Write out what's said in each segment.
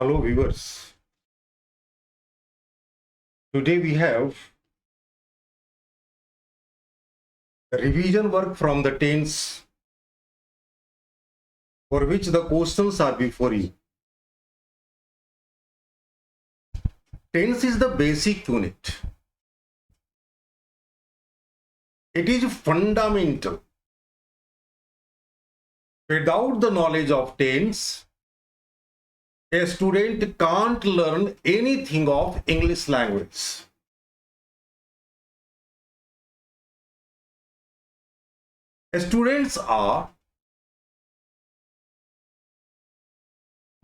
Hello viewers, today we have revision work from the tense for which the questions are before you. Tense is the basic unit. It is fundamental. Without the knowledge of tense, a student can't learn anything of English language. Students are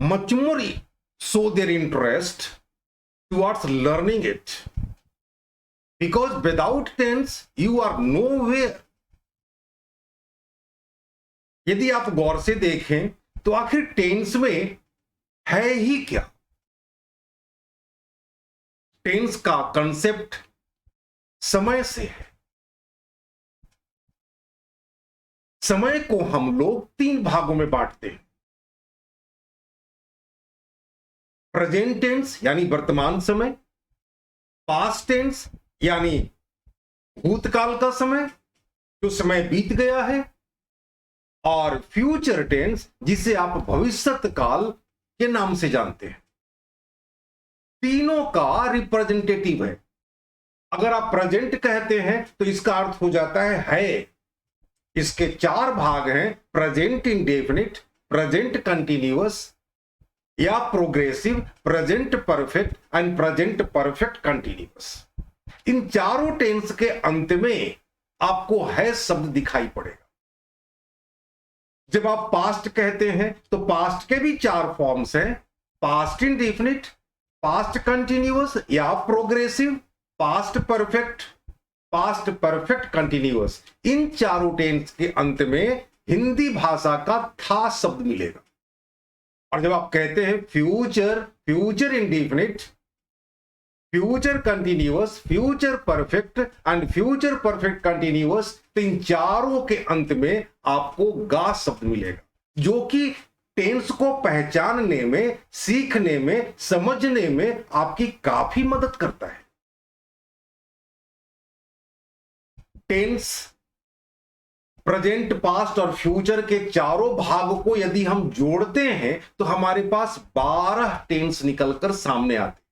much more show their interest towards learning it, because without tense you are nowhere. यदि आप गौर से देखें तो आखिर tense में है ही क्या? Tense का कंसेप्ट समय से है। समय को हम लोग 3 भागों में बांटते हैं। प्रेजेंट टेंस यानी वर्तमान समय, पास्ट टेंस यानी भूतकाल का समय, जो समय बीत गया है, और फ्यूचर टेंस जिसे आप भविष्यत काल के नाम से जानते हैं। तीनों का रिप्रेजेंटेटिव है। अगर आप प्रेजेंट कहते हैं तो इसका अर्थ हो जाता है। इसके 4 भाग हैं: प्रेजेंट इंडेफिनिट, प्रेजेंट कंटिन्यूअस या progressive, present perfect and present perfect continuous. इन चारों टेंस के अंत में आपको है शब्द दिखाई पड़ेगा। जब आप पास्ट कहते हैं तो पास्ट के भी 4 फॉर्म्स हैं: पास्ट इंडेफिनिट, पास्ट कंटिन्यूअस या progressive, past perfect, past perfect continuous. इन चारों टेंस के अंत में हिंदी भाषा का था शब्द मिलेगा। और जब आप कहते हैं future, future indefinite, future continuous, future perfect and future perfect continuous, तो इन चारों के अंत में आपको गा शब्द मिलेगा, जो कि टेंस को पहचानने में, सीखने में, समझने में आपकी काफी मदद करता है। टेंस, प्रेजेंट, पास्ट और फ्यूचर के चारों भाग को यदि हम जोड़ते हैं तो हमारे पास 12 टेंस निकलकर सामने आते।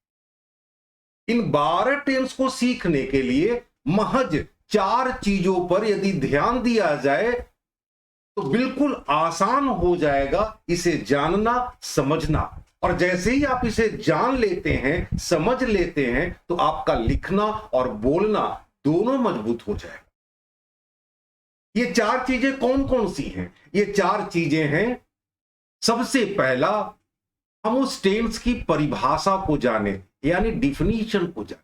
इन 12 टेंस को सीखने के लिए महज 4 चीजों पर यदि ध्यान दिया जाए तो बिल्कुल आसान हो जाएगा इसे जानना, समझना। और जैसे ही आप इसे जान लेते हैं, समझ लेते हैं, तो आपका लिखना और बोलना दोनों मजबूत हो जाएगा। ये 4 चीजें कौन कौन सी हैं? ये 4 चीजें हैं: सबसे पहला, हम उस टेंस की परिभाषा को जाने, यानी डिफिनीशन को जाने।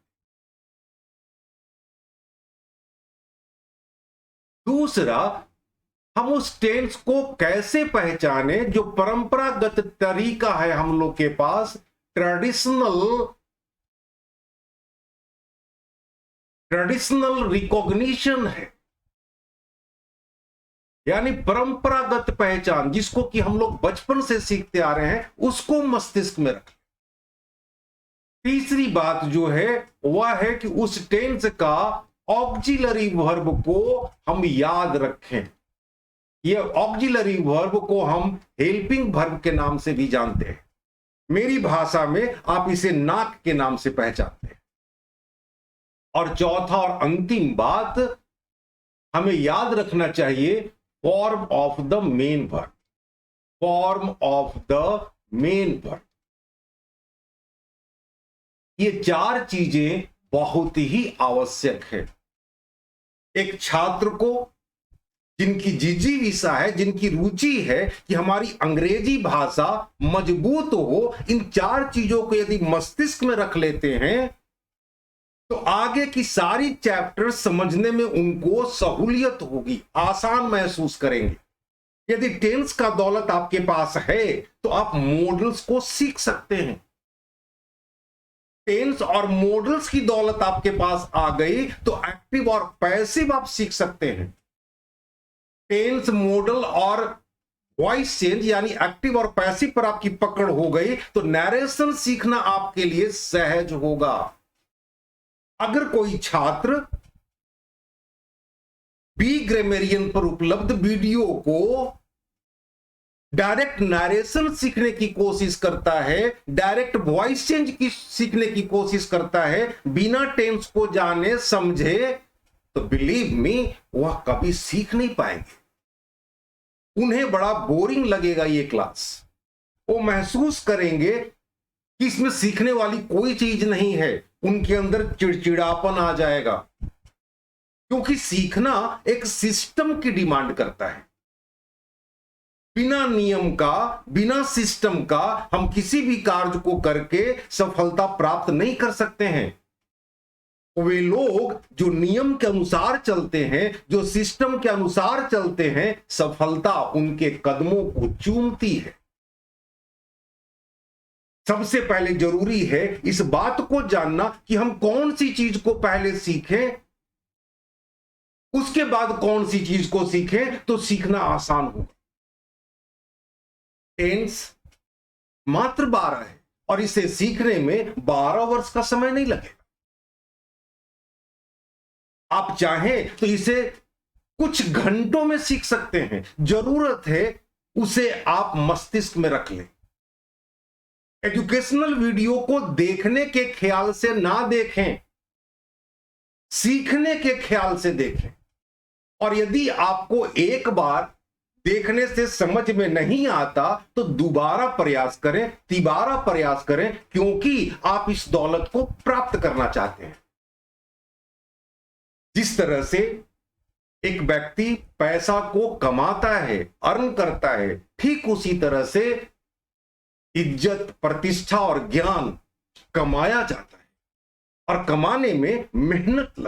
दूसरा, हम उस टेंस को कैसे पहचाने जो परंपरागत तरीका है हम लोग के पास, ट्रेडिशनल रिकॉग्निशन है, यानी परंपरागत पहचान जिसको कि हम लोग बचपन से सीखते आ रहे हैं, उसको मस्तिष्क में रखें। तीसरी बात जो है वह है कि उस टेंस का ऑक्सिलरी वर्ब को हम याद रखें। यह ऑक्सिलरी वर्ब को हम हेल्पिंग वर्ब के नाम से भी जानते हैं। मेरी भाषा में आप इसे नाक के नाम से पहचानते हैं। और चौथा और अंतिम बात, हमें याद रखना चाहिए form of the main verb, form of the main verb. ये 4 चीजें बहुत ही आवश्यक है। एक छात्र को जिनकी जिजीविषा है, जिनकी रुचि है कि हमारी अंग्रेजी भाषा मजबूत हो, इन 4 चीजों को यदि मस्तिष्क में रख लेते हैं तो आगे की सारी चैप्टर समझने में उनको सहूलियत होगी, आसान महसूस करेंगे। यदि टेंस का दौलत आपके पास है तो आप मॉडल्स को सीख सकते हैं। टेंस और मॉडल्स की दौलत आपके पास आ गई तो एक्टिव और पैसिव आप सीख सकते हैं। टेंस, मॉडल और वॉइस चेंज यानी एक्टिव और पैसिव पर आपकी पकड़ हो गई तो नैरेशन सीखना आपके लिए सहज होगा। अगर कोई छात्र बी ग्रामरियन पर उपलब्ध वीडियो को डायरेक्ट नरेशन सीखने की कोशिश करता है, डायरेक्ट वॉइस चेंज की सीखने की कोशिश करता है, बिना टेंस को जाने समझे, तो बिलीव मी वह कभी सीख नहीं पाएंगे। उन्हें बड़ा बोरिंग लगेगा ये क्लास। वो महसूस करेंगे कि इसमें सीखने वाली कोई चीज नहीं है। उनके अंदर चिड़चिड़ापन आ जाएगा, क्योंकि सीखना एक सिस्टम की डिमांड करता है। बिना नियम का, बिना सिस्टम का हम किसी भी कार्य को करके सफलता प्राप्त नहीं कर सकते हैं। वे लोग जो नियम के अनुसार चलते हैं, जो सिस्टम के अनुसार चलते हैं, सफलता उनके कदमों को चूमती है। सबसे पहले जरूरी है इस बात को जानना कि हम कौन सी चीज को पहले सीखें, उसके बाद कौन सी चीज को सीखें तो सीखना आसान होगा। टेंस मात्र 12 है और इसे सीखने में 12 वर्ष का समय नहीं लगेगा। आप चाहें तो इसे कुछ घंटों में सीख सकते हैं। जरूरत है उसे आप मस्तिष्क में रख लें। एजुकेशनल वीडियो को देखने के ख्याल से ना देखें, सीखने के ख्याल से देखें। और यदि आपको एक बार देखने से समझ में नहीं आता तो दोबारा प्रयास करें, तिबारा प्रयास करें, क्योंकि आप इस दौलत को प्राप्त करना चाहते हैं। जिस तरह से एक व्यक्ति पैसा को कमाता है, अर्न करता है, ठीक उसी तरह से इज्जत, प्रतिष्ठा और ज्ञान कमाया जाता है। और कमाने में मेहनत लगती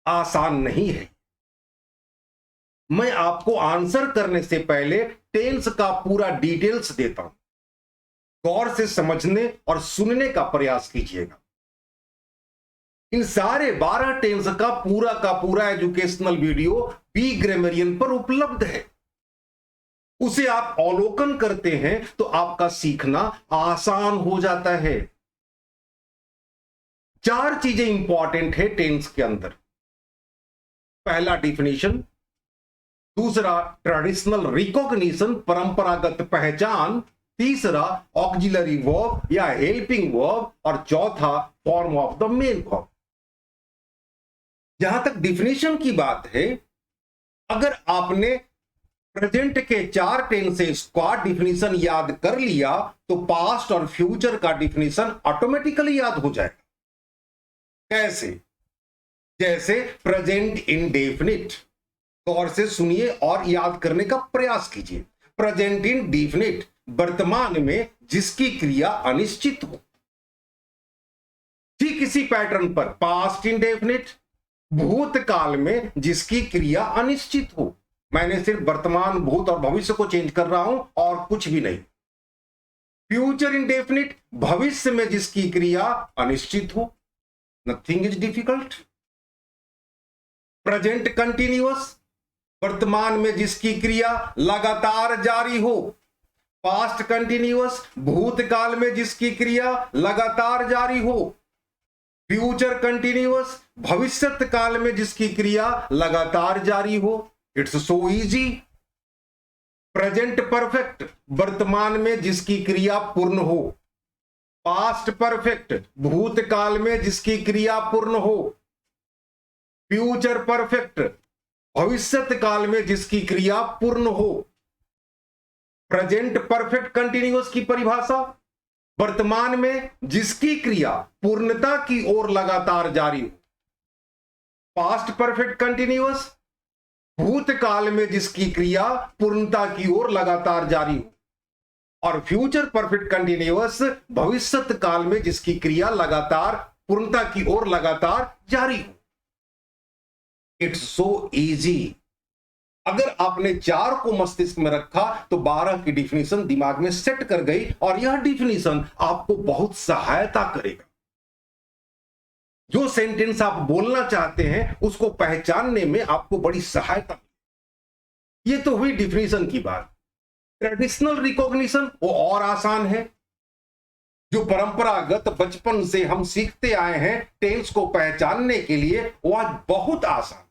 है, आसान नहीं है। मैं आपको आंसर करने से पहले टेंस का पूरा डिटेल्स देता हूं। गौर से समझने और सुनने का प्रयास कीजिएगा। इन सारे 12 टेंस का पूरा एजुकेशनल वीडियो बी ग्रामरियन पर उपलब्ध है। उसे आप अवलोकन करते हैं तो आपका सीखना आसान हो जाता है। 4 चीजें इंपॉर्टेंट है टेंस के अंदर। पहला डिफिनीशन, दूसरा ट्रेडिशनल रिकॉग्निशन, परंपरागत पहचान, तीसरा ऑक्सिलरी वर्ब या हेल्पिंग वर्ब, और चौथा form of the main verb. जहां तक डिफिनीशन की बात है, अगर आपने प्रेजेंट के 4 टेंसेस का डिफिनीशन याद कर लिया तो पास्ट और फ्यूचर का डिफिनीशन ऑटोमेटिकली याद हो जाएगा। कैसे? जैसे प्रेजेंट इंडेफिनिट। गौर से सुनिए और याद करने का प्रयास कीजिए। प्रेजेंट इंडेफिनिट, वर्तमान में जिसकी क्रिया अनिश्चित हो। ठीक इसी पैटर्न पर पास्ट इंडेफिनिट, भूतकाल में जिसकी क्रिया अनिश्चित हो। मैंने सिर्फ वर्तमान, भूत और भविष्य को चेंज कर रहा हूं और कुछ भी नहीं। फ्यूचर इंडेफिनिट, भविष्य में जिसकी क्रिया अनिश्चित हो। Nothing is difficult. Present continuous, वर्तमान में जिसकी क्रिया लगातार जारी हो। पास्ट कंटिन्यूअस, भूतकाल में जिसकी क्रिया लगातार जारी हो। फ्यूचर कंटिन्यूअस, भविष्यत काल में जिसकी क्रिया लगातार जारी हो। It's so easy. Present perfect, वर्तमान में जिसकी क्रिया पूर्ण हो। पास्ट परफेक्ट, भूतकाल में जिसकी क्रिया पूर्ण हो। फ्यूचर परफेक्ट, भविष्यत काल में जिसकी क्रिया पूर्ण हो। प्रेजेंट परफेक्ट कंटिन्यूअस की परिभाषा, वर्तमान में जिसकी क्रिया पूर्णता की ओर लगातार जारी हो। पास्ट परफेक्ट कंटिन्यूअस, भूतकाल में जिसकी क्रिया पूर्णता की ओर लगातार जारी हो। और फ्यूचर परफेक्ट कंटिन्यूअस, भविष्यत काल में जिसकी क्रिया लगातार पूर्णता की ओर लगातार जारी हो। It's so easy. अगर आपने 4 को मस्तिष्क में रखा तो 12 की डिफिनीशन दिमाग में सेट कर गई और यह डिफिनीशन आपको बहुत सहायता करेगा। जो सेंटेंस आप बोलना चाहते हैं उसको पहचानने में आपको बड़ी सहायता। ये तो हुई डिफिनीशन की बात। ट्रेडिशनल रिकॉग्निशन वो और आसान है। जो परंपरागत बचपन से हम सीखते आए हैं टेंस को पहचानने के लिए, वो आज बहुत आसान।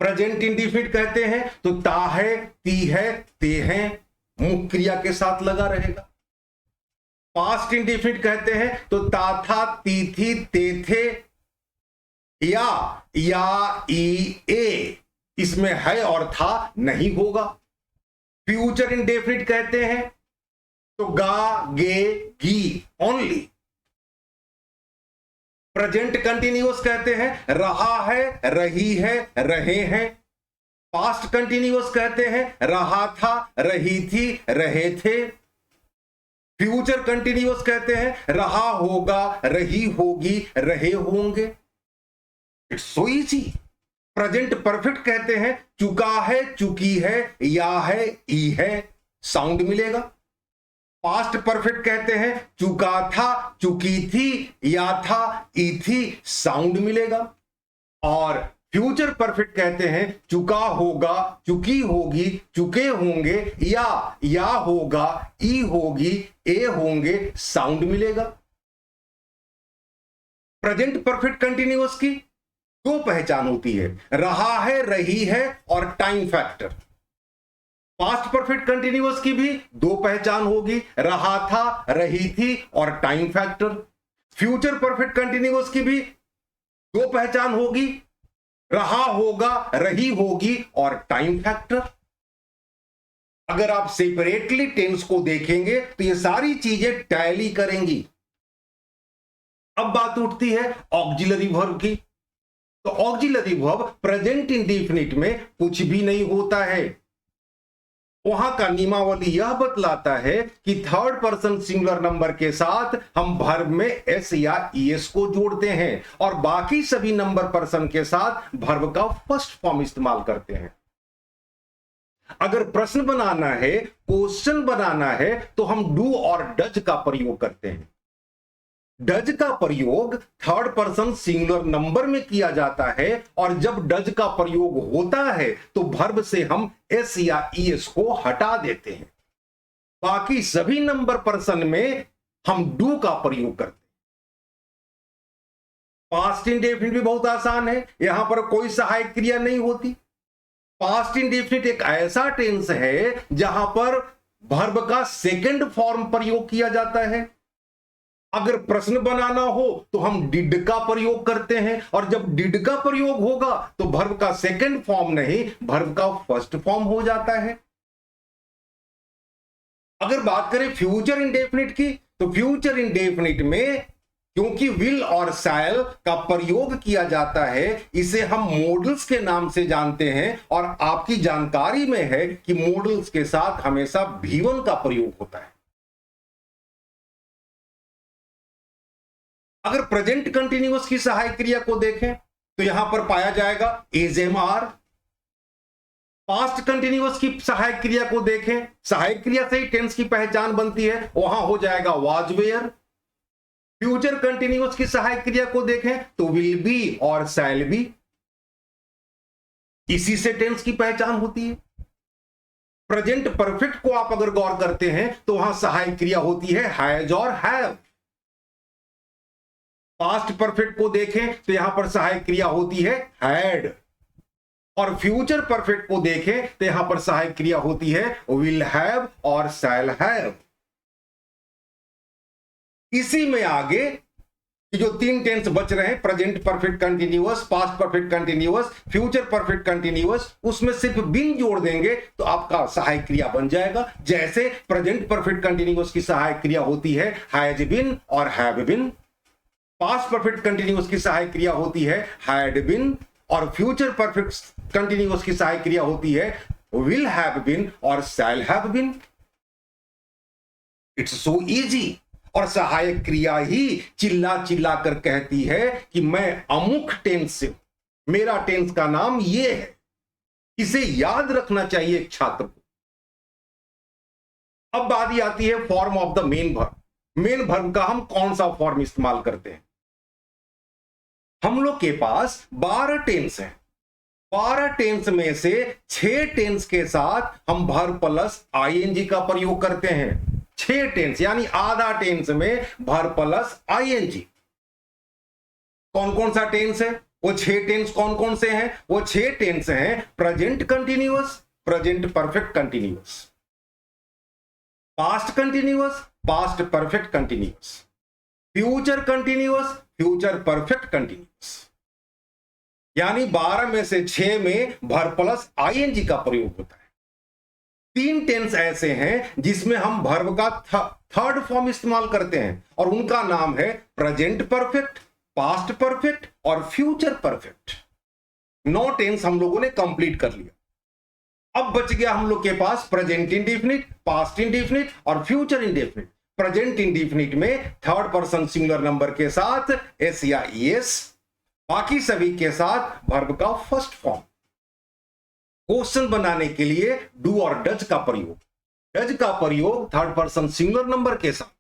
प्रेजेंट इंडिफिनिट कहते हैं तो ता है, ती है, ते हैं मुख्य क्रिया के साथ लगा रहेगा। पास्ट इंडिफिनिट कहते हैं तो ता था, ती थी, ते थे, या ई ए इसमें है और था नहीं होगा। फ्यूचर इंडेफिनिट कहते हैं तो गा, गे, गी ओनली। प्रेजेंट कंटिन्यूअस कहते हैं रहा है, रही है, रहे हैं। पास्ट कंटिन्यूअस कहते हैं रहा था, रही थी, रहे थे। फ्यूचर कंटिन्यूअस कहते हैं रहा होगा, रही होगी, रहे होंगे। It's so easy. Present perfect कहते हैं चुका है, चुकी है, या है, ई है, साउंड मिलेगा। पास्ट परफेक्ट कहते हैं चुका था, चुकी थी, या था, ई थी, साउंड मिलेगा। और फ्यूचर परफेक्ट कहते हैं चुका होगा, चुकी होगी, चुके होंगे, या होगा, ई होगी, ए होंगे, साउंड मिलेगा। प्रेजेंट परफेक्ट कंटिन्यूअस की दो पहचान होती है, रहा है, रही है और time factor. Past perfect continuous की भी दो पहचान होगी, रहा था, रही थी और time factor. Future perfect continuous की भी दो पहचान होगी, रहा होगा, रही होगी और टाइम फैक्टर। अगर आप सेपरेटली टेंस को देखेंगे तो ये सारी चीजें टैली करेंगी। अब बात उठती है ऑक्सिलरी वर्ब की। तो ऑक्सिलरी वर्ब प्रेजेंट इंडेफिनिट में कुछ भी नहीं होता है। वहां का नियमावली यह बतलाता है कि थर्ड पर्सन सिंगुलर नंबर के साथ हम वर्ब में एस या ईएस को जोड़ते हैं और बाकी सभी नंबर पर्सन के साथ वर्ब का फर्स्ट फॉर्म इस्तेमाल करते हैं। अगर प्रश्न बनाना है, क्वेश्चन बनाना है तो हम डू और डज का प्रयोग करते हैं। डज का प्रयोग थर्ड पर्सन सिंगुलर नंबर में किया जाता है और जब डज का प्रयोग होता है तो वर्ब से हम एस या ईएस को हटा देते हैं। बाकी सभी नंबर पर्सन में हम डू का प्रयोग करते हैं। पास्ट इंडेफिनिट भी बहुत आसान है, यहां पर कोई सहायक क्रिया नहीं होती। पास्ट इंडेफिनिट एक ऐसा टेंस है जहां पर वर्ब का सेकंड फॉर्म प्रयोग किया जाता है। अगर प्रश्न बनाना हो तो हम डिड का प्रयोग करते हैं और जब डिड का प्रयोग होगा तो वर्ब का सेकंड फॉर्म नहीं, वर्ब का फर्स्ट फॉर्म हो जाता है। अगर बात करें फ्यूचर इंडेफिनिट की तो फ्यूचर इंडेफिनिट में क्योंकि विल और शैल का प्रयोग किया जाता है, इसे हम मॉडल्स के नाम से जानते हैं और आपकी जानकारी में है कि मॉडल्स के साथ हमेशा V1 का प्रयोग होता है। अगर प्रेजेंट कंटिन्यूअस की सहायक क्रिया को देखें तो यहां पर पाया जाएगा is, am, are. Past continuous की सहायक क्रिया को देखें, सहायक क्रिया से ही टेंस की पहचान बनती है, वहां हो जाएगा वाज, वेयर। फ्यूचर कंटिन्यूअस की सहायक क्रिया को देखें तो विल बी और शैल बी, इसी से टेंस की पहचान होती है। प्रेजेंट परफेक्ट को आप अगर गौर करते हैं तो वहां सहायक क्रिया होती है हैज और हैव। पास्ट परफेक्ट को देखें तो यहां पर सहायक क्रिया होती है हैड और फ्यूचर परफेक्ट को देखें तो यहां पर सहायक क्रिया होती है विल हैव और शैल हैव। इसी में आगे जो तीन टेंस बच रहे हैं, present perfect continuous, past perfect continuous, future perfect continuous, उसमें सिर्फ बिन जोड़ देंगे तो आपका सहायक क्रिया बन जाएगा। जैसे प्रेजेंट परफेक्ट कंटिन्यूअस की सहायक क्रिया होती है हैज बिन और have been, past perfect continuous की सहायक क्रिया होती है हैड बिन और फ्यूचर परफेक्ट कंटिन्यूअस की सहायक क्रिया होती है विल हैव बिन और shall have been. It's so easy. और सहायक क्रिया ही चिल्ला चिल्ला कर कहती है कि मैं अमुक टेंस से हूं, मेरा टेंस का नाम ये है। इसे याद रखना चाहिए एक छात्र को। अब बात आती है form of the main verb. Main verb का हम कौन सा फॉर्म इस्तेमाल करते हैं? हम लोग के पास 12 टेंस हैं। 12 टेंस में से 6 टेंस के साथ हम वर्ब प्लस आईएनजी का प्रयोग करते हैं। 6 टेंस यानी आधा टेंस में वर्ब प्लस आईएनजी। कौन कौन सा टेंस है? वो 6 टेंस कौन कौन से हैं? वो 6 टेंस हैं present continuous, present perfect continuous, past continuous, past perfect continuous, future continuous, future perfect continuous. यानी 12 में से 6 में वर्ब प्लस आईएनजी का प्रयोग होता है। 3 टेंस ऐसे हैं जिसमें हम वर्ब का थर्ड फॉर्म इस्तेमाल करते हैं और उनका नाम है प्रेजेंट परफेक्ट, पास्ट परफेक्ट और फ्यूचर परफेक्ट। 9 टेंस हम लोगों ने कंप्लीट कर लिया। अब बच गया हम लोग के पास प्रेजेंट इंडेफिनिट, पास्ट इंडेफिनिट और फ्यूचर इंडेफिनिट। प्रेजेंट इंडेफिनिट में थर्ड पर्सन सिंगुलर नंबर के साथ एस या ईएस, बाकी सभी के साथ वर्ब का फर्स्ट फॉर्म। क्वेश्चन बनाने के लिए डू और डज का प्रयोग। डज का प्रयोग थर्ड पर्सन सिंगुलर नंबर के साथ।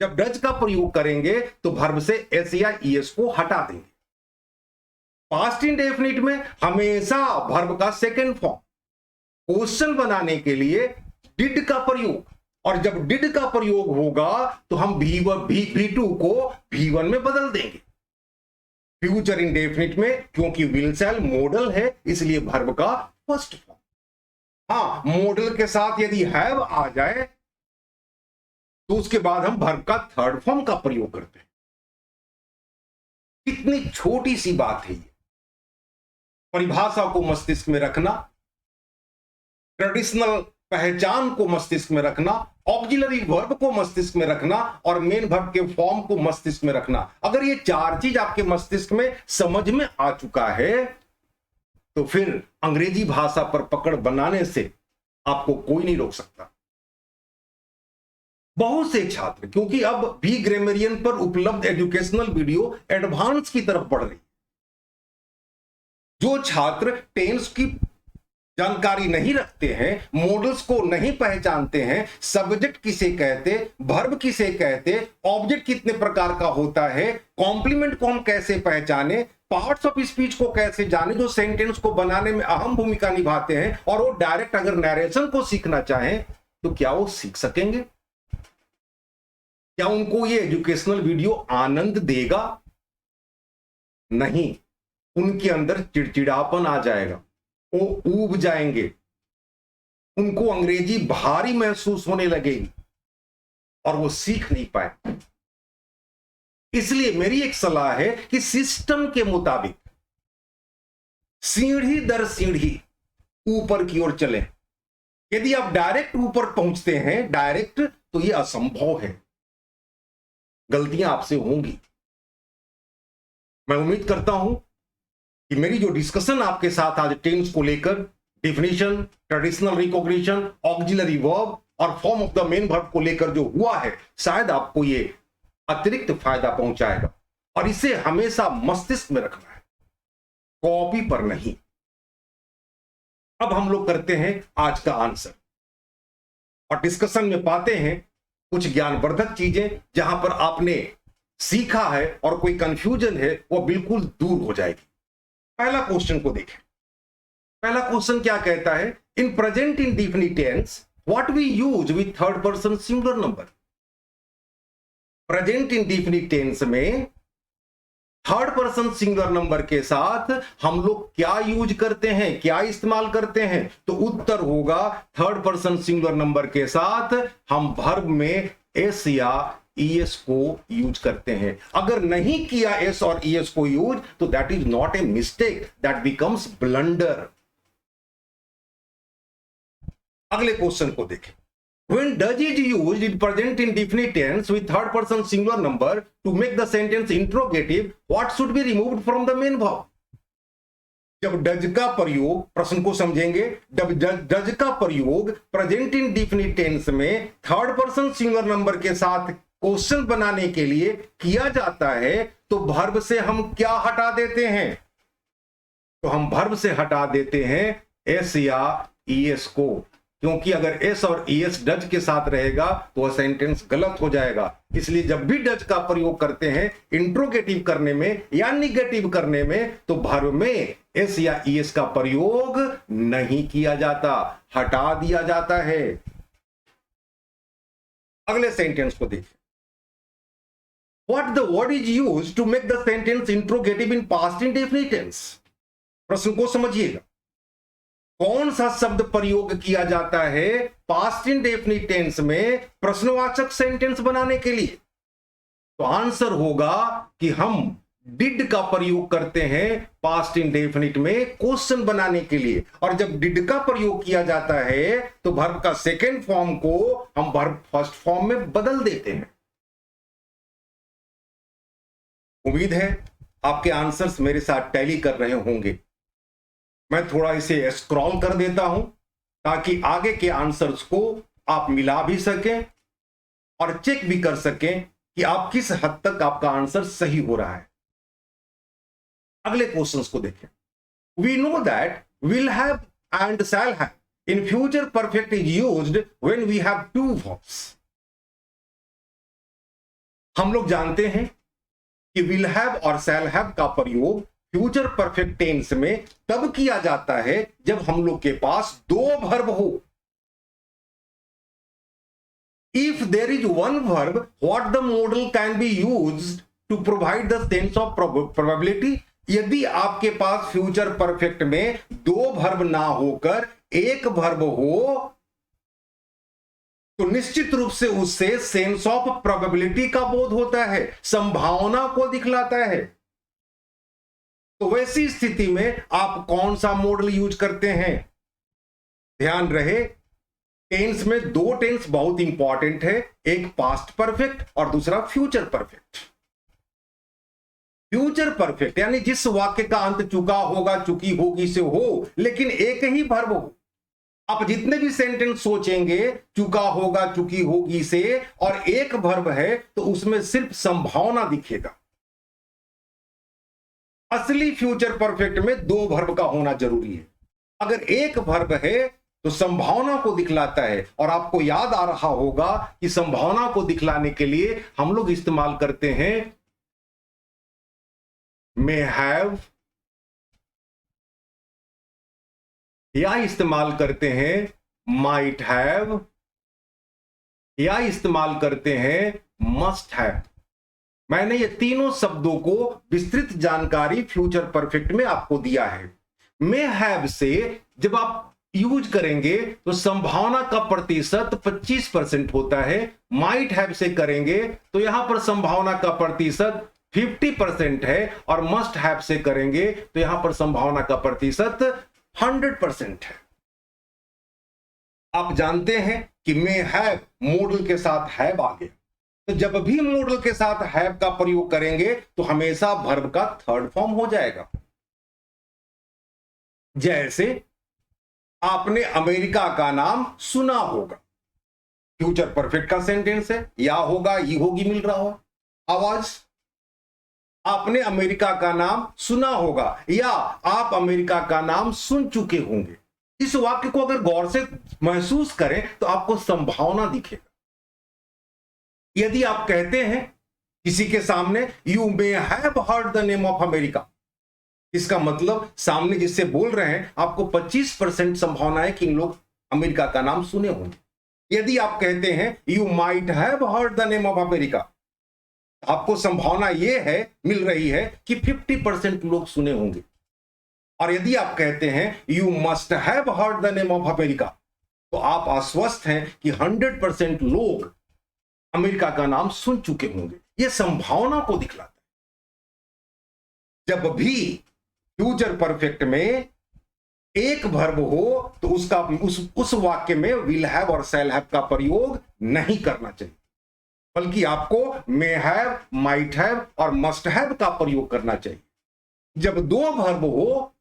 जब डज का प्रयोग करेंगे तो वर्ब से एस या ईएस को हटा देंगे। पास्ट इंडेफिनिट में हमेशा वर्ब का सेकंड फॉर्म। क्वेश्चन बनाने के लिए डिड का प्रयोग, और जब डिड का प्रयोग होगा तो हम V2 को V1 में बदल देंगे। फ्यूचर इंडेफिनिट में क्योंकि विल शैल मॉडल है इसलिए वर्ब का फर्स्ट फॉर्म। हां, मॉडल के साथ यदि हैव आ जाए तो उसके बाद हम वर्ब का थर्ड फॉर्म का प्रयोग करते हैं। कितनी छोटी सी बात है ये। परिभाषा को मस्तिष्क में रखना, ट्रेडिशनल पहचान को मस्तिष्क में रखना, ऑक्सिलरी वर्ब को मस्तिष्क में रखना और मेन वर्ब के फॉर्म को मस्तिष्क में रखना। अगर ये 4 चीज आपके मस्तिष्क में समझ में आ चुका है तो फिर अंग्रेजी भाषा पर पकड़ बनाने से आपको कोई नहीं रोक सकता। बहुत से छात्र, क्योंकि अब भी ग्रामरियन पर उपलब्ध एजुकेशनल वीडियो एडवांस की तरफ बढ़ रही, जो छात्र टेंस की जानकारी नहीं रखते हैं, मॉडल्स को नहीं पहचानते हैं, सब्जेक्ट किसे कहते, वर्ब किसे कहते, ऑब्जेक्ट कितने प्रकार का होता है, कॉम्प्लीमेंट को हम कैसे पहचाने, पार्ट्स ऑफ स्पीच को कैसे जाने जो सेंटेंस को बनाने में अहम भूमिका निभाते हैं, और वो डायरेक्ट अगर नरेशन को सीखना चाहें तो क्या वो सीख सकेंगे? क्या उनको ये एजुकेशनल वीडियो आनंद देगा? नहीं, उनके अंदर चिड़चिड़ापन आ जाएगा, वो ऊब जाएंगे, उनको अंग्रेजी भारी महसूस होने लगेगी और वो सीख नहीं पाए। इसलिए मेरी एक सलाह है कि सिस्टम के मुताबिक सीढ़ी दर सीढ़ी ऊपर की ओर चलें। यदि आप डायरेक्ट ऊपर पहुंचते हैं डायरेक्ट, तो यह असंभव है, गलतियां आपसे होंगी। मैं उम्मीद करता हूं कि मेरी जो डिस्कशन आपके साथ आज टेंस को लेकर, definition, traditional recognition, auxiliary verb और form of the main verb को लेकर जो हुआ है, शायद आपको ये अतिरिक्त फायदा पहुंचाएगा। और इसे हमेशा मस्तिष्क में रखना है, कॉपी पर नहीं। अब हम लोग करते हैं आज का आंसर और डिस्कशन में पाते हैं कुछ ज्ञानवर्धक चीजें जहां पर आपने सीखा है और कोई कंफ्यूजन है वो बिल्कुल दूर हो जाएगी। पहला क्वेश्चन को देखें। पहला क्वेश्चन क्या कहता है? In present indefinite tense what we use with third person singular number. Present indefinite tense में थर्ड पर्सन सिंगुलर नंबर के साथ हम लोग क्या यूज करते हैं, क्या इस्तेमाल करते हैं? तो उत्तर होगा थर्ड पर्सन सिंगुलर नंबर के साथ हम वर्ब में एस या ईएस को यूज करते हैं। अगर नहीं किया एस और ईएस को यूज तो that is not a mistake, that becomes blunder. अगले क्वेश्चन को देखें। When does is used in present indefinite tense with third person singular number to make the sentence interrogative, what should be removed from the main verb? जब does का प्रयोग, प्रश्न को समझेंगे, जब डज का प्रयोग प्रेजेंट इंडेफिनिट टेंस में थर्ड पर्सन सिंगुलर नंबर के साथ क्वेश्चन बनाने के लिए किया जाता है तो वर्ब से हम क्या हटा देते हैं? तो हम वर्ब से हटा देते हैं एस या ईएस को। क्योंकि अगर एस और ईएस डज के साथ रहेगा तो वह सेंटेंस गलत हो जाएगा। इसलिए जब भी डज का प्रयोग करते हैं इंट्रोगेटिव करने में या निगेटिव करने में, तो वर्ब में एस या ईएस का प्रयोग नहीं किया जाता, हटा दिया जाता है। अगले सेंटेंस को देखिए। What the word is used to make the sentence interrogative in past indefinite tense? प्रश्न को समझिएगा। कौन सा शब्द प्रयोग किया जाता है पास्ट इंडेफिनिट टेंस में प्रश्नवाचक सेंटेंस बनाने के लिए? तो आंसर होगा कि हम डिड का प्रयोग करते हैं पास्ट इंडेफिनिट में क्वेश्चन बनाने के लिए। और जब डिड का प्रयोग किया जाता है तो वर्ब का सेकेंड फॉर्म को हम वर्ब फर्स्ट फॉर्म में बदल देते हैं। उम्मीद है आपके आंसर्स मेरे साथ टैली कर रहे होंगे। मैं थोड़ा इसे स्क्रॉल कर देता हूं ताकि आगे के आंसर्स को आप मिला भी सकें और चेक भी कर सकें कि आप किस हद तक आपका आंसर सही हो रहा है। अगले क्वेश्चंस को देखें। We know that will have and shall have in future perfect is used when we have two verbs. हम लोग जानते हैं कि विल हैव और शैल हैव का प्रयोग फ्यूचर परफेक्ट टेंस में तब किया जाता है जब हम लोग के पास दो वर्ब हो। If there is one verb, what the modal can be used to provide the sense of probability. यदि आपके पास फ्यूचर परफेक्ट में दो वर्ब ना होकर एक वर्ब हो तो निश्चित रूप से उससे सेंस ऑफ प्रोबेबिलिटी का बोध होता है, संभावना को दिखलाता है। तो वैसी स्थिति में आप कौन सा मॉडल यूज करते हैं? ध्यान रहे, टेंस में दो टेंस बहुत इंपॉर्टेंट है, एक पास्ट परफेक्ट और दूसरा फ्यूचर परफेक्ट। फ्यूचर परफेक्ट यानी जिस वाक्य का अंत चुका होगा, चुकी होगी से हो, लेकिन एक ही वर्ब हो। आप जितने भी सेंटेंस सोचेंगे चुका होगा, चुकी होगी से और एक वर्ब है तो उसमें सिर्फ संभावना दिखेगा। असली फ्यूचर परफेक्ट में दो वर्ब का होना जरूरी है। अगर एक वर्ब है तो संभावना को दिखलाता है। और आपको याद आ रहा होगा कि संभावना को दिखलाने के लिए हम लोग इस्तेमाल करते हैं मे हैव, या इस्तेमाल करते हैं माइट हैव, या इस्तेमाल करते हैं मस्ट हैव। मैंने ये तीनों शब्दों को विस्तृत जानकारी फ्यूचर परफेक्ट में आपको दिया है। मे हैव से जब आप यूज करेंगे तो संभावना का प्रतिशत 25% होता है। माइट हैव से करेंगे तो यहां पर संभावना का प्रतिशत 50% है और मस्ट हैव से करेंगे तो यहां पर संभावना का प्रतिशत 100% है। आप जानते हैं कि मे हैव मॉडल के साथ हैव आ गया, तो जब भी मॉडल के साथ हैव का प्रयोग करेंगे तो हमेशा वर्ब का थर्ड फॉर्म हो जाएगा। जैसे आपने अमेरिका का नाम सुना होगा, फ्यूचर परफेक्ट का सेंटेंस है, या होगा, ई होगी, मिल रहा हो आवाज। आपने अमेरिका का नाम सुना होगा या आप अमेरिका का नाम सुन चुके होंगे। इस वाक्य को अगर गौर से महसूस करें तो आपको संभावना दिखेगा। यदि आप कहते हैं किसी के सामने you may have heard the name of America, इसका मतलब सामने जिससे बोल रहे हैं आपको 25% संभावना है कि इन लोग अमेरिका का नाम सुने होंगे। यदि आप कहते हैं you might have heard the name of America, आपको संभावना यह है, मिल रही है कि 50% लोग सुने होंगे। और यदि आप कहते हैं you must have heard the name of America, तो आप आश्वस्त हैं कि 100% लोग अमेरिका का नाम सुन चुके होंगे। यह संभावना को दिखलाता है। जब भी फ्यूचर परफेक्ट में एक वर्ब हो तो उसका उस वाक्य में विल हैव और शैल हैव का प्रयोग नहीं करना चाहिए, बल्कि आपको मे हैव, माइट हैव और मस्ट हैव का प्रयोग करना चाहिए। जब दो वर्ब हो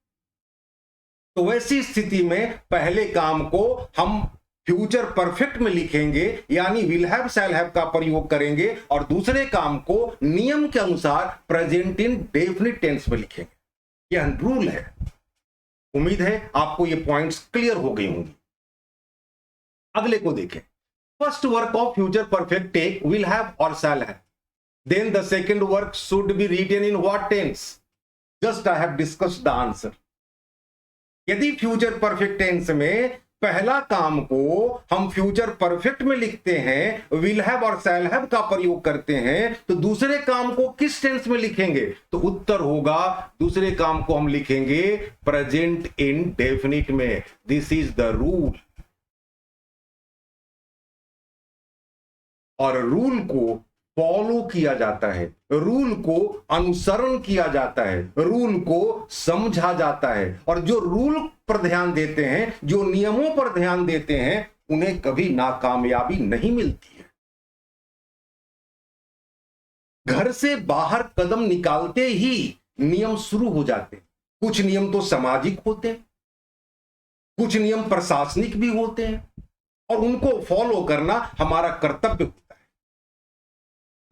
तो वैसी स्थिति में पहले काम को हम फ्यूचर परफेक्ट में लिखेंगे, यानी विल हैव शैल हैव का प्रयोग करेंगे, और दूसरे काम को नियम के अनुसार प्रेजेंट इन डेफिनिट टेंस में लिखेंगे। यह रूल है। उम्मीद है आपको ये पॉइंट्स क्लियर हो गई होंगी। अगले को देखें, first work of future perfect take will have और shall have, then the second work should be written in what tense? Just I have discussed the answer. यदि फ्यूचर परफेक्ट टेंस में पहला काम को हम फ्यूचर परफेक्ट में लिखते हैं, विल हैव और शैल हैव का प्रयोग करते हैं, तो दूसरे काम को किस टेंस में लिखेंगे? तो उत्तर होगा, दूसरे काम को हम लिखेंगे प्रेजेंट इंडेफिनिट में। This is the rule. और रूल को फॉलो किया जाता है, रूल को अनुसरण किया जाता है, रूल को समझा जाता है। और जो रूल पर ध्यान देते हैं, जो नियमों पर ध्यान देते हैं, उन्हें कभी नाकामयाबी नहीं मिलती है। घर से बाहर कदम निकालते ही नियम शुरू हो जाते हैं। कुछ नियम तो सामाजिक होते हैं, कुछ नियम प्रशासनिक भी होते हैं, और उनको फॉलो करना हमारा कर्तव्य होता है।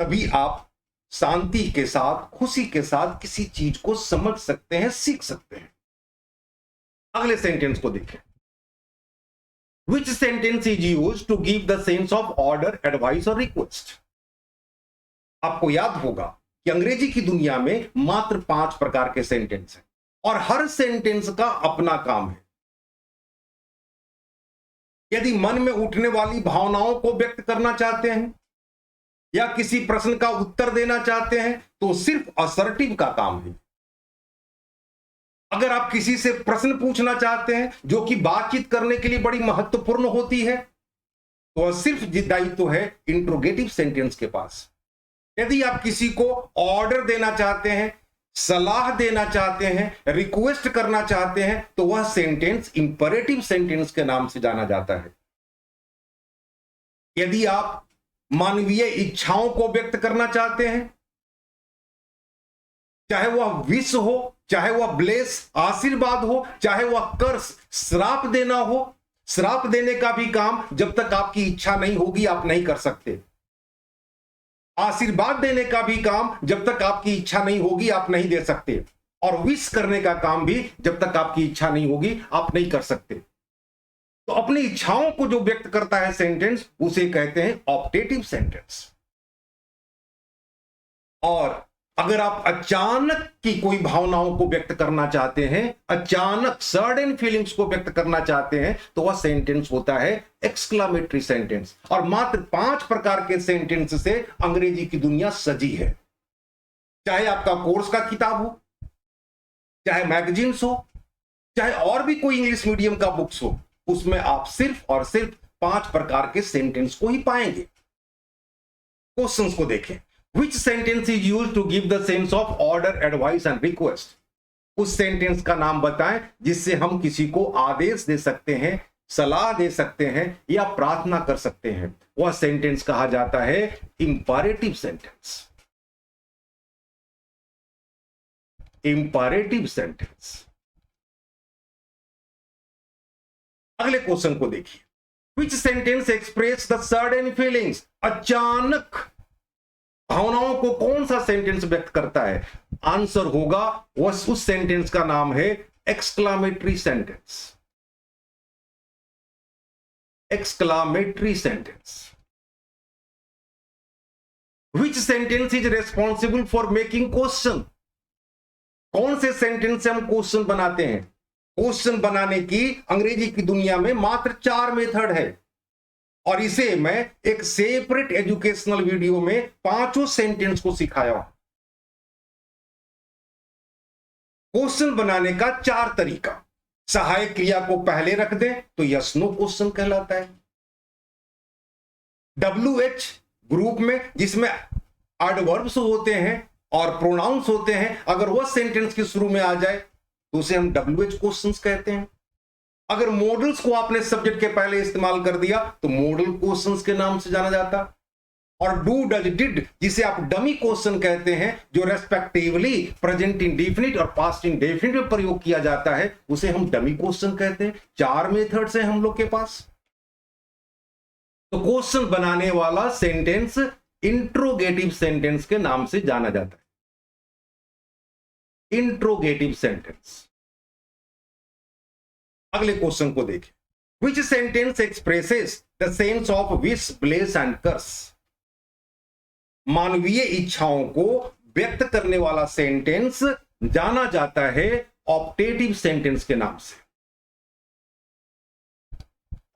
तभी आप शांति के साथ, खुशी के साथ किसी चीज को समझ सकते हैं, सीख सकते हैं। अगले सेंटेंस को देखें। Which sentence is used to give the sense of order, advice or request? आपको याद होगा कि अंग्रेजी की दुनिया में मात्र 5 प्रकार के सेंटेंस हैं, और हर सेंटेंस का अपना काम है। यदि मन में उठने वाली भावनाओं को व्यक्त करना चाहते हैं या किसी प्रश्न का उत्तर देना चाहते हैं, तो सिर्फ असर्टिव का काम है। अगर आप किसी से प्रश्न पूछना चाहते हैं जो कि बातचीत करने के लिए बड़ी महत्वपूर्ण होती है, तो वह सिर्फ दायित्व है इंट्रोगेटिव सेंटेंस के पास। यदि आप किसी को ऑर्डर देना चाहते हैं, सलाह देना चाहते हैं, रिक्वेस्ट करना चाहते हैं, तो वह सेंटेंस इंपरेटिव सेंटेंस के नाम से जाना जाता है। यदि आप मानवीय इच्छाओं को व्यक्त करना चाहते हैं, चाहे वह विश हो, चाहे वह ब्लेस आशीर्वाद हो, चाहे वह कर्स श्राप देना हो, श्राप देने का भी काम जब तक आपकी इच्छा नहीं होगी आप नहीं कर सकते। आशीर्वाद देने का भी काम जब तक आपकी इच्छा नहीं होगी आप नहीं दे सकते, और विश करने का काम भी जब तक आपकी इच्छा नहीं होगी आप नहीं कर सकते। तो अपनी इच्छाओं को जो व्यक्त करता है सेंटेंस, उसे कहते हैं ऑप्टेटिव सेंटेंस। और अगर आप अचानक की कोई भावनाओं को व्यक्त करना चाहते हैं, अचानक सडन फीलिंग्स को व्यक्त करना चाहते हैं, तो वह सेंटेंस होता है एक्सक्लामेटरी सेंटेंस। और मात्र 5 प्रकार के सेंटेंस से अंग्रेजी की दुनिया सजी है। चाहे आपका कोर्स का किताब हो, चाहे मैगजीन्स हो, चाहे और भी कोई इंग्लिश मीडियम का बुक्स हो, उसमें आप सिर्फ और सिर्फ 5 प्रकार के सेंटेंस को ही पाएंगे। क्वेश्चंस को देखें। Which sentence is used to give the sense of order, advice and request? उस सेंटेंस का नाम बताएं जिससे हम किसी को आदेश दे सकते हैं, सलाह दे सकते हैं या प्रार्थना कर सकते हैं। वह सेंटेंस कहा जाता है इंपैरेटिव सेंटेंस। Imperative sentence. अगले क्वेश्चन को देखिए। Which sentence express the sudden feelings? अचानक भावनाओं को कौन सा सेंटेंस व्यक्त करता है? आंसर होगा वह उस सेंटेंस का नाम है exclamatory sentence. Exclamatory sentence. Which sentence is responsible for making question? कौन से सेंटेंस से हम क्वेश्चन बनाते हैं? क्वेश्चन बनाने की अंग्रेजी की दुनिया में मात्र 4 मेथड है, और इसे मैं एक सेपरेट एजुकेशनल वीडियो में 5 सेंटेंस को सिखाया हूं। क्वेश्चन बनाने का 4 तरीका। सहायक क्रिया को पहले रख दें तो यस नो क्वेश्चन कहलाता है। WH ग्रुप में, जिसमें एडवर्ब्स होते हैं और प्रोनाउंस होते हैं, अगर वह सेंटेंस के शुरू में आ जाए तो उसे हम WH क्वेश्चंस कहते हैं। अगर मॉडल्स को आपने सब्जेक्ट के पहले इस्तेमाल कर दिया तो मॉडल क्वेश्चंस के नाम से जाना जाता। और डू, डज, डिड, जिसे आप डमी क्वेश्चन कहते हैं, जो रेस्पेक्टिवली प्रेजेंट इंडेफिनिट और पास्ट इंडेफिनिट में प्रयोग किया जाता है, उसे हम डमी क्वेश्चन कहते हैं। 4 मेथड्स हैं हम लोग के पास। तो क्वेश्चन बनाने वाला सेंटेंस इंट्रोगेटिव सेंटेंस के नाम से जाना जाता है। Interrogative sentence. अगले क्वेश्चन को देखें। Which sentence expresses the sense of wish, bless and curse. मानवीय इच्छाओं को व्यक्त करने वाला सेंटेंस जाना जाता है ऑप्टेटिव सेंटेंस के नाम से।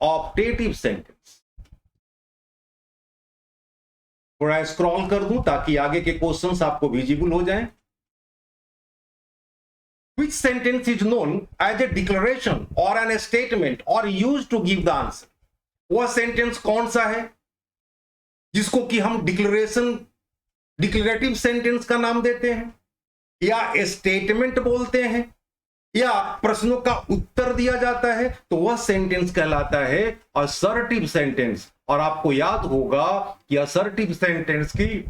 Optative sentence. थोड़ा स्क्रॉल कर दूं ताकि आगे के क्वेश्चंस आपको विजिबल हो जाएं। Which sentence is known as a declaration or an statement or used to give the answer? वह सेंटेंस कौन सा है जिसको कि हम डिक्लेरेटिव सेंटेंस का नाम देते हैं, या स्टेटमेंट बोलते हैं, या प्रश्नों का उत्तर दिया जाता है? तो वह सेंटेंस कहलाता है असर्टिव सेंटेंस। और आपको याद होगा कि असर्टिव सेंटेंस की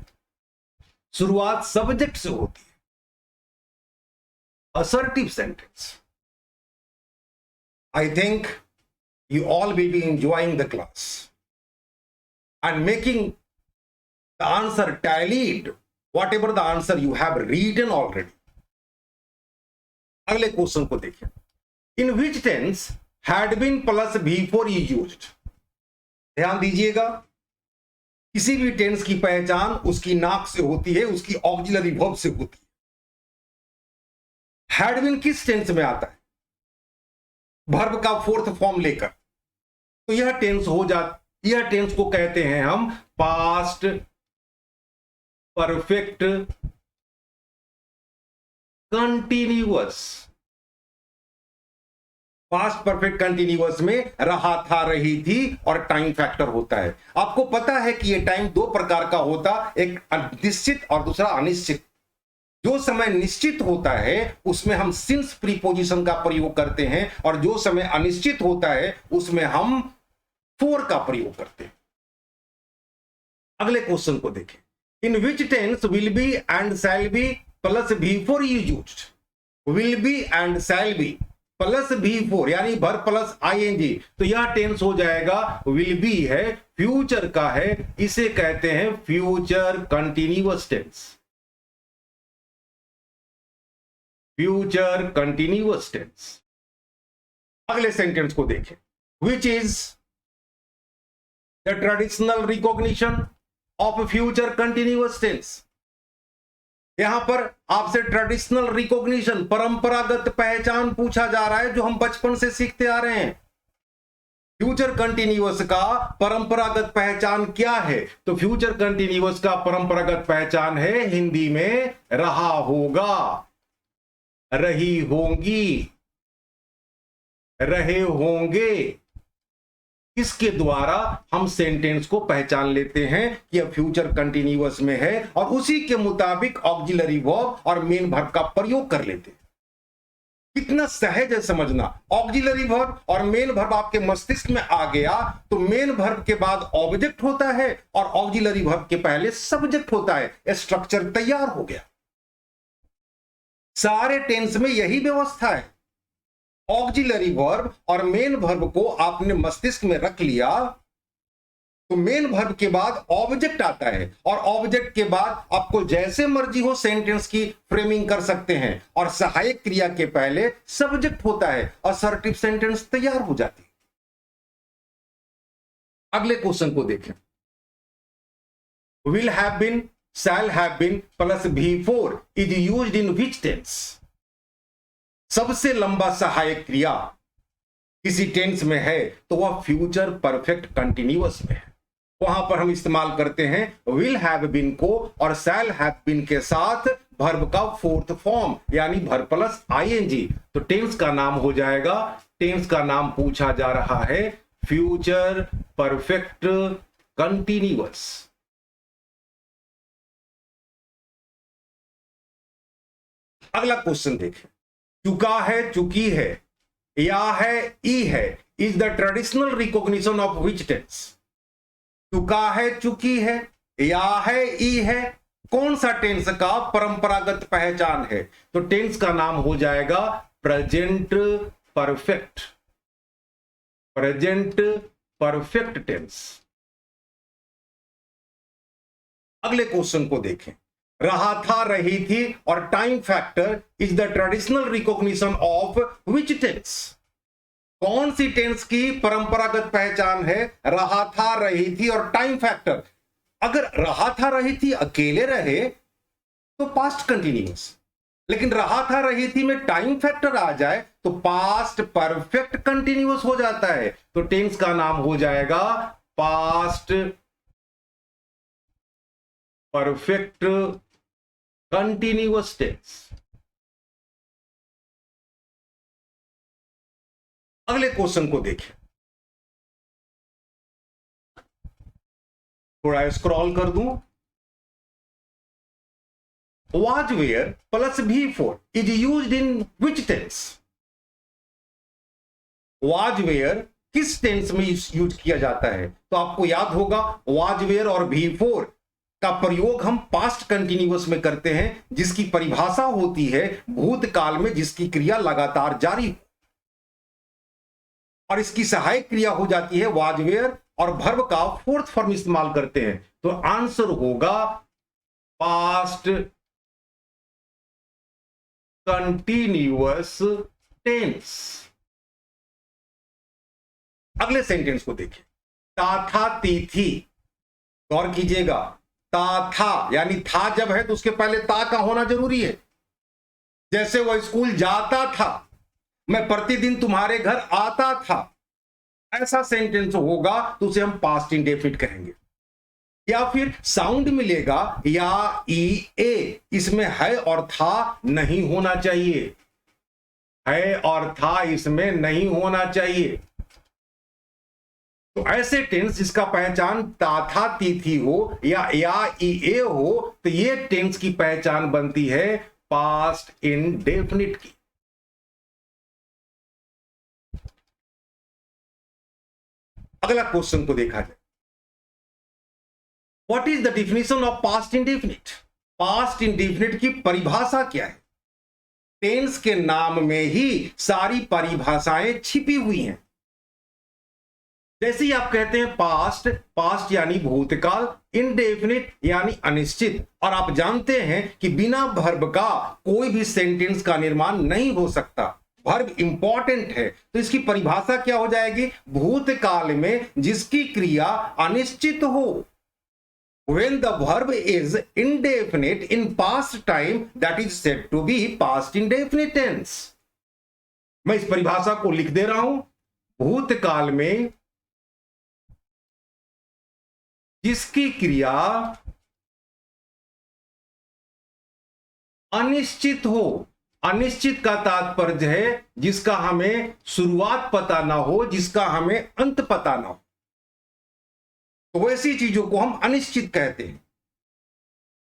शुरुआत सब्जेक्ट से होती है। Assertive sentence. I think you all will be enjoying the class and making the answer tallied, whatever the answer you have written already. अगले क्वेश्चन को देखिए। In which tense had been plus before is used? ध्यान दीजिएगा, किसी भी tense की पहचान उसकी नाक से होती है, उसकी ऑक्सिलरी वर्ब से होती है। हैड बीन किस टेंस में आता है? वर्ब का फोर्थ फॉर्म लेकर। तो यह टेंस यह टेंस को कहते हैं हम past perfect continuous. Past perfect continuous में रहा था, रही थी और टाइम फैक्टर होता है। आपको पता है कि यह टाइम दो प्रकार का होता, एक निश्चित और दूसरा अनिश्चित। जो समय निश्चित होता है उसमें हम सिंस प्रीपोजिशन का प्रयोग करते हैं, और जो समय अनिश्चित होता है उसमें हम फोर का प्रयोग करते हैं। अगले क्वेश्चन को देखें। In which tense will be and shall be plus before is used? Will be and shall be plus before यानी भर प्लस आईएनजी, तो यह टेंस हो जाएगा विल बी है, फ्यूचर का है, इसे कहते हैं future continuous tense. Future continuous tense. अगले सेंटेंस को देखें। Which is the traditional recognition of future continuous tense? यहां पर आपसे ट्रेडिशनल रिकॉग्निशन, परंपरागत पहचान पूछा जा रहा है, जो हम बचपन से सीखते आ रहे हैं। फ्यूचर कंटिन्यूअस का परंपरागत पहचान क्या है? तो फ्यूचर कंटिन्यूअस का परंपरागत पहचान है हिंदी में रहा होगा, रही होंगी, रहे होंगे। इसके द्वारा हम सेंटेंस को पहचान लेते हैं कि यह फ्यूचर कंटिन्यूअस में है, और उसी के मुताबिक ऑक्सिलरी वर्ब और मेन वर्ब का प्रयोग कर लेते हैं। कितना सहज है समझना। ऑक्सिलरी वर्ब और मेन वर्ब आपके मस्तिष्क में आ गया तो मेन वर्ब के बाद ऑब्जेक्ट होता है और ऑक्सिलरी वर्ब के पहले सब्जेक्ट होता है। स्ट्रक्चर तैयार हो गया। सारे टेंस में यही व्यवस्था है। ऑक्सिलरी वर्ब और मेन वर्ब को आपने मस्तिष्क में रख लिया तो मेन वर्ब के बाद ऑब्जेक्ट आता है, और ऑब्जेक्ट के बाद आपको जैसे मर्जी हो सेंटेंस की फ्रेमिंग कर सकते हैं, और सहायक क्रिया के पहले सब्जेक्ट होता है, असर्टिव सेंटेंस तैयार हो जाती है। अगले क्वेश्चन को देखें। Will have been, shall have been plus before is used in which tense? सबसे लंबा सहायक क्रिया किसी टेंस में है तो वह फ्यूचर परफेक्ट कंटिन्यूअस में है। वहां पर हम इस्तेमाल करते हैं विल हैव बीन को और शैल हैव बीन के साथ वर्ब का फोर्थ फॉर्म यानी भर प्लस आईएनजी। तो टेंस का नाम हो जाएगा, टेंस का नाम पूछा जा रहा है फ्यूचर परफेक्ट कंटिन्यूअस। अगला क्वेश्चन देखें। चुका है, चुकी है, या है, ई है is the traditional recognition of which tense? चुका है, चुकी है, या है, ई है, कौन सा टेंस का परंपरागत पहचान है? तो टेंस का नाम हो जाएगा present perfect. Present perfect tense. अगले क्वेश्चन को देखें। रहा था, रही थी और time factor is the traditional recognition of which tense? कौन सी टेंस की परंपरागत पहचान है? रहा था, रही थी और टाइम फैक्टर। अगर रहा था रही थी अकेले रहे तो पास्ट कंटिन्यूअस, लेकिन रहा था रही थी में टाइम फैक्टर आ जाए तो पास्ट परफेक्ट कंटिन्यूअस हो जाता है। तो टेंस का नाम हो जाएगा पास्ट परफेक्ट कंटिन्यूअस टेंस। अगले क्वेश्चन को देखें, थोड़ा स्क्रॉल कर दूं। was where plus V4 is used in which tense? was where किस टेंस में यूज किया जाता है? तो आपको याद होगा was where और V4 का प्रयोग हम पास्ट कंटिन्यूअस में करते हैं, जिसकी परिभाषा होती है भूतकाल में जिसकी क्रिया लगातार जारी हो, और इसकी सहायक क्रिया हो जाती है was where, और वर्ब का फोर्थ फॉर्म इस्तेमाल करते हैं। तो आंसर होगा पास्ट कंटिन्यूअस टेंस। अगले सेंटेंस को देखिए, ता था ती थी। गौर कीजिएगा, ता था यानी था जब है तो उसके पहले ता का होना जरूरी है। जैसे वह स्कूल जाता था, मैं प्रतिदिन तुम्हारे घर आता था, ऐसा सेंटेंस होगा तो उसे हम पास्ट इंडेफिनिट कहेंगे। या फिर साउंड मिलेगा या ई ए, इसमें है और था नहीं होना चाहिए, है और था इसमें नहीं होना चाहिए। तो ऐसे टेंस जिसका पहचान ता था ती थी हो या ई ए हो, तो ये टेंस की पहचान बनती है पास्ट इंडेफिनिट की। अगला क्वेश्चन को देखा जाए, what is the definition of past indefinite? Past indefinite की परिभाषा क्या है? टेंस के नाम में ही सारी परिभाषाएं छिपी हुई हैं। जैसे ही आप कहते हैं पास्ट, पास्ट यानी भूतकाल, इंडेफिनिट यानी अनिश्चित, और आप जानते हैं कि बिना वर्ब का कोई भी सेंटेंस का निर्माण नहीं हो सकता, वर्ब इंपॉर्टेंट है। तो इसकी परिभाषा क्या हो जाएगी? भूतकाल में जिसकी क्रिया अनिश्चित हो। When the verb is indefinite in past time, that is said to be past indefinite tense. मैं इस परिभाषा को लिख दे रहा हूं, भूतकाल में जिसकी क्रिया अनिश्चित हो, अनिश्चित का तात्पर्य है जिसका हमें शुरुआत पता ना हो, जिसका हमें अंत पता ना हो, तो वैसी चीजों को हम अनिश्चित कहते हैं।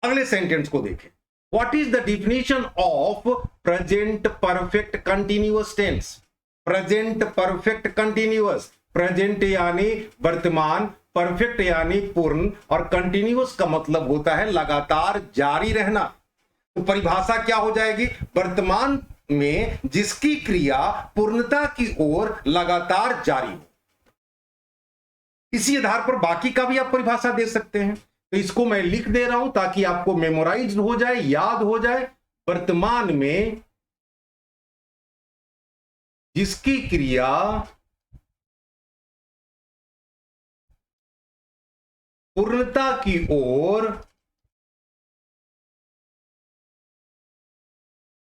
अगले सेंटेंस को देखें, what is the definition of present perfect continuous tense? Present perfect continuous, present यानी वर्तमान, परफेक्ट यानी पूर्ण, और कंटिन्यूअस का मतलब होता है लगातार जारी रहना। तो परिभाषा क्या हो जाएगी? वर्तमान में जिसकी क्रिया पूर्णता की ओर लगातार जारी हो। इसी आधार पर बाकी का भी आप परिभाषा दे सकते हैं। तो इसको मैं लिख दे रहा हूं ताकि आपको मेमोराइज हो जाए, याद हो जाए। वर्तमान में जिसकी क्रिया पूर्णता की ओर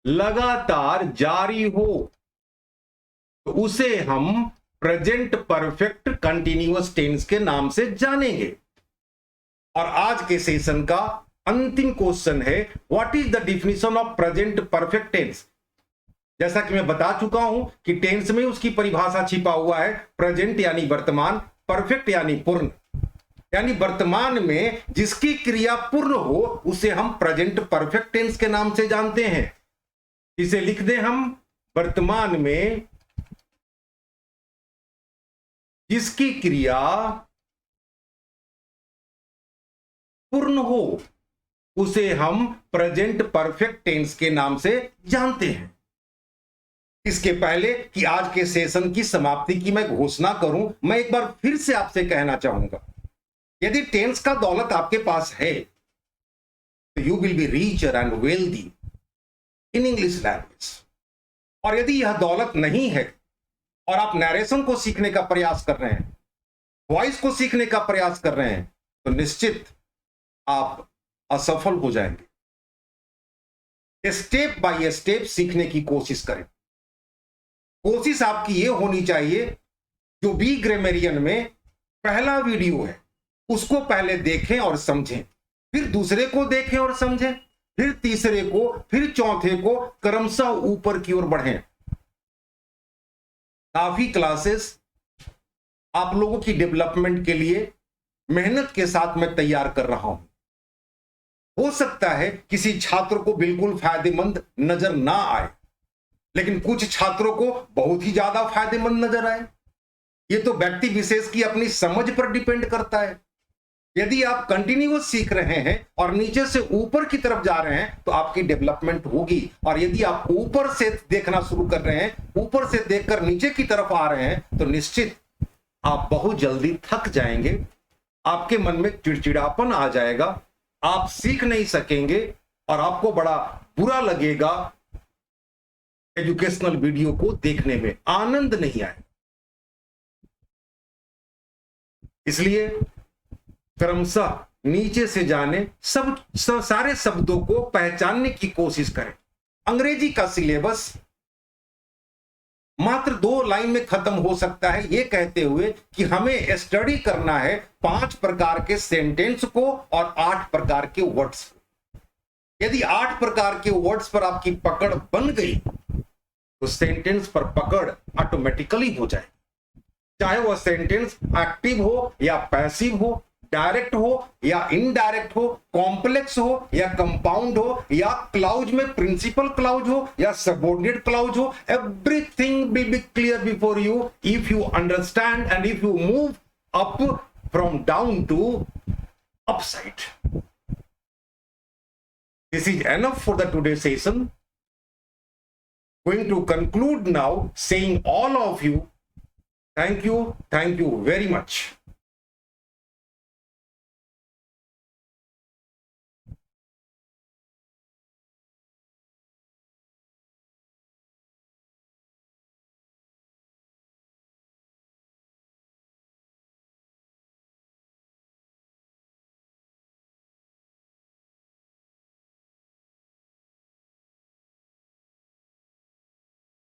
लगातार जारी हो, तो उसे हम प्रेजेंट परफेक्ट कंटिन्यूअस टेंस के नाम से जानेंगे। और आज के सेशन का अंतिम क्वेश्चन है, what is the definition of present perfect tense? जैसा कि मैं बता चुका हूं कि टेंस में उसकी परिभाषा छिपा हुआ है, प्रेजेंट यानी वर्तमान, परफेक्ट यानी पूर्ण, यानी वर्तमान में जिसकी क्रिया पूर्ण हो उसे हम प्रेजेंट परफेक्ट टेंस के नाम से जानते हैं। इसे लिख दें हम, वर्तमान में जिसकी क्रिया पूर्ण हो उसे हम प्रेजेंट परफेक्ट टेंस के नाम से जानते हैं। इसके पहले कि आज के सेशन की समाप्ति की मैं घोषणा करूं, मैं एक बार फिर से आपसे कहना चाहूंगा, यदि टेंस का दौलत आपके पास है तो you will be richer and wealthy in English language. और यदि यह दौलत नहीं है और आप नरेशन को सीखने का प्रयास कर रहे हैं, वॉइस को सीखने का प्रयास कर रहे हैं, तो निश्चित आप असफल हो जाएंगे। स्टेप बाय स्टेप सीखने की कोशिश करें। कोशिश आपकी यह होनी चाहिए, जो बी ग्रामरियन में पहला वीडियो है उसको पहले देखें और समझें, फिर दूसरे को देखें और समझें, फिर तीसरे को, फिर चौथे को, क्रमशः ऊपर की ओर बढ़ें। काफी क्लासेस आप लोगों की डेवलपमेंट के लिए मेहनत के साथ मैं तैयार कर रहा हूं। हो सकता है किसी छात्र को बिल्कुल फायदेमंद नजर ना आए, लेकिन कुछ छात्रों को बहुत ही ज्यादा फायदेमंद नजर आए। यह तो व्यक्ति विशेष की अपनी समझ पर डिपेंड करता है। यदि आप कंटिन्यूअस सीख रहे हैं और नीचे से ऊपर की तरफ जा रहे हैं तो आपकी डेवलपमेंट होगी, और यदि आप ऊपर से देखना शुरू कर रहे हैं, ऊपर से देखकर नीचे की तरफ आ रहे हैं, तो निश्चित आप बहुत जल्दी थक जाएंगे, आपके मन में चिड़चिड़ापन आ जाएगा, आप सीख नहीं सकेंगे और आपको बड़ा बुरा लगेगा। एजुकेशनल वीडियो को देखने में आनंद नहीं आए। इसलिए क्रमशः नीचे से जाने, सारे शब्दों को पहचानने की कोशिश करें। अंग्रेजी का सिलेबस मात्र 2 लाइन में खत्म हो सकता है, यह कहते हुए कि हमें स्टडी करना है 5 प्रकार के सेंटेंस को और 8 प्रकार के वर्ड्स को। यदि 8 प्रकार के वर्ड्स पर आपकी पकड़ बन गई तो सेंटेंस पर पकड़ ऑटोमेटिकली हो जाए, चाहे वह सेंटेंस एक्टिव हो या पैसिव हो, डायरेक्ट हो या इनडायरेक्ट हो, कॉम्प्लेक्स हो या कंपाउंड हो, या क्लाउज में प्रिंसिपल क्लाउज हो या सबऑर्डिनेट क्लाउज हो। Everything will be clear before you if you understand and if you move up from down to upside. This is enough for the today session. Going to conclude now, saying all of you, thank you very much.